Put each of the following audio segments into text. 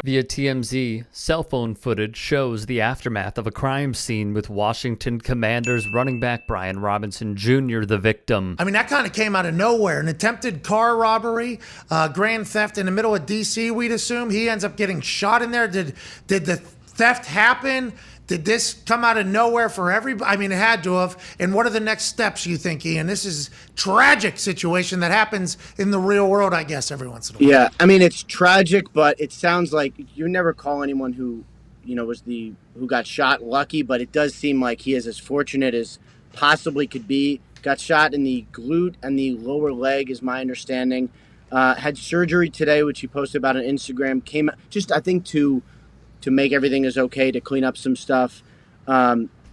Via TMZ, cell phone footage shows the aftermath of a crime scene with Washington Commanders running back Brian Robinson Jr., the victim. I mean, that kind of came out of nowhere. An attempted car robbery, grand theft in the middle of D.C., we'd assume. He ends up getting shot in there. Did the theft happen? Did this come out of nowhere for everybody? I mean, it had to have. And what are the next steps, you think, Ian? This is a tragic situation that happens in the real world, I guess, every once in a while. Yeah, I mean, it's tragic, but it sounds like you never call anyone who, who got shot lucky, but it does seem like he is as fortunate as possibly could be. Got shot in the glute and the lower leg, is my understanding. Had surgery today, which he posted about on Instagram. Came just, I think, to make everything is okay, to clean up some stuff.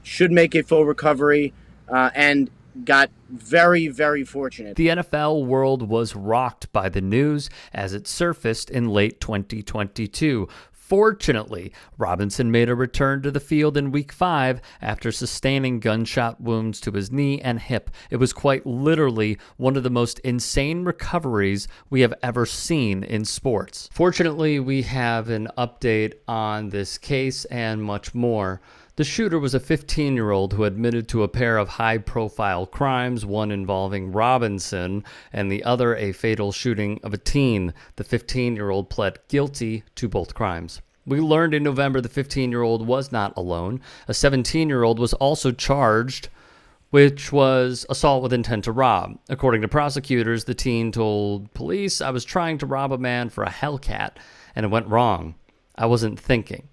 Should make a full recovery, and got very, very fortunate. The NFL world was rocked by the news as it surfaced in late 2022. Fortunately, Robinson made a return to the field in Week 5 after sustaining gunshot wounds to his knee and hip. It was quite literally one of the most insane recoveries we have ever seen in sports. Fortunately, we have an update on this case and much more. The shooter was a 15-year-old who admitted to a pair of high-profile crimes, one involving Robinson and the other a fatal shooting of a teen. The 15-year-old pled guilty to both crimes. We learned in November the 15-year-old was not alone. A 17-year-old was also charged, which was assault with intent to rob. According to prosecutors, the teen told police, "I was trying to rob a man for a Hellcat, and it went wrong. I wasn't thinking."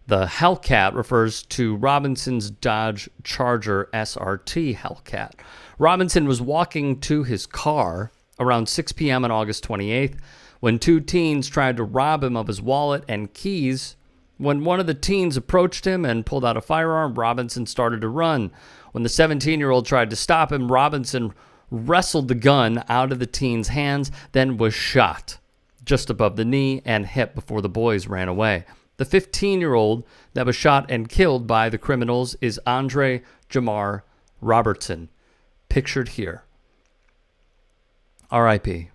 The Hellcat refers to Robinson's Dodge Charger SRT Hellcat. Robinson was walking to his car around 6 p.m. on August 28th when two teens tried to rob him of his wallet and keys. When one of the teens approached him and pulled out a firearm, Robinson started to run. When the 17-year-old tried to stop him, Robinson wrestled the gun out of the teen's hands, then was shot just above the knee and hip before the boys ran away. The 15-year-old that was shot and killed by the criminals is Andre Jamar Robertson, pictured here. R.I.P.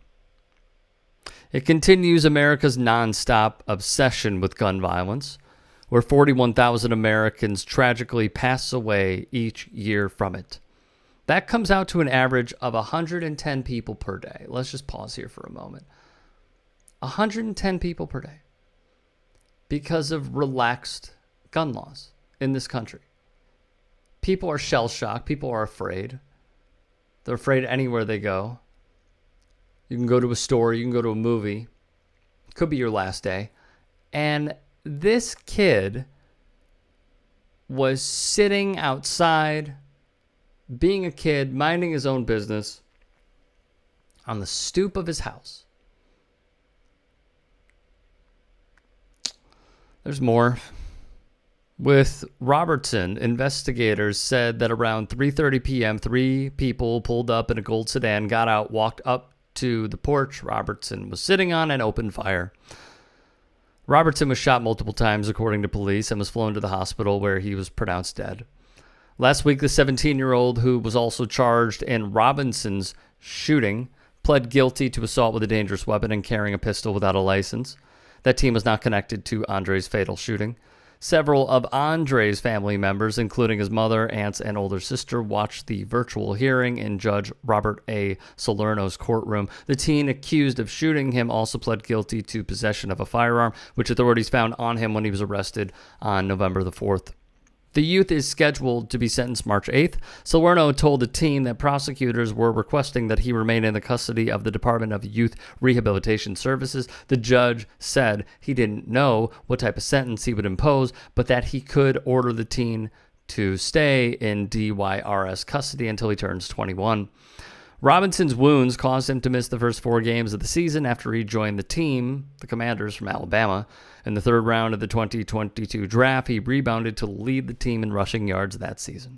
It continues America's nonstop obsession with gun violence, where 41,000 Americans tragically pass away each year from it. That comes out to an average of 110 people per day. Let's just pause here for a moment. 110 people per day. Because of relaxed gun laws in this country. People are shell-shocked. People are afraid. They're afraid anywhere they go. You can go to a store. You can go to a movie. Could be your last day. And this kid was sitting outside, being a kid, minding his own business on the stoop of his house. There's more. With Robertson, investigators said that around 3:30 p.m., 3 people pulled up in a gold sedan, got out, walked up to the porch Robertson was sitting on, and opened fire. Robertson was shot multiple times, according to police, and was flown to the hospital where he was pronounced dead. Last week, the 17-year-old, who was also charged in Robinson's shooting, pled guilty to assault with a dangerous weapon and carrying a pistol without a license. That team was not connected to Andre's fatal shooting. Several of Andre's family members, including his mother, aunts, and older sister, watched the virtual hearing in Judge Robert A. Salerno's courtroom. The teen accused of shooting him also pled guilty to possession of a firearm, which authorities found on him when he was arrested on November the 4th. The youth is scheduled to be sentenced March 8th. Salerno told the teen that prosecutors were requesting that he remain in the custody of the Department of Youth Rehabilitation Services. The judge said he didn't know what type of sentence he would impose, but that he could order the teen to stay in DYRS custody until he turns 21. Robinson's wounds caused him to miss the first 4 games of the season after he joined the team, the Commanders from Alabama. In the 3rd round of the 2022 draft, he rebounded to lead the team in rushing yards that season.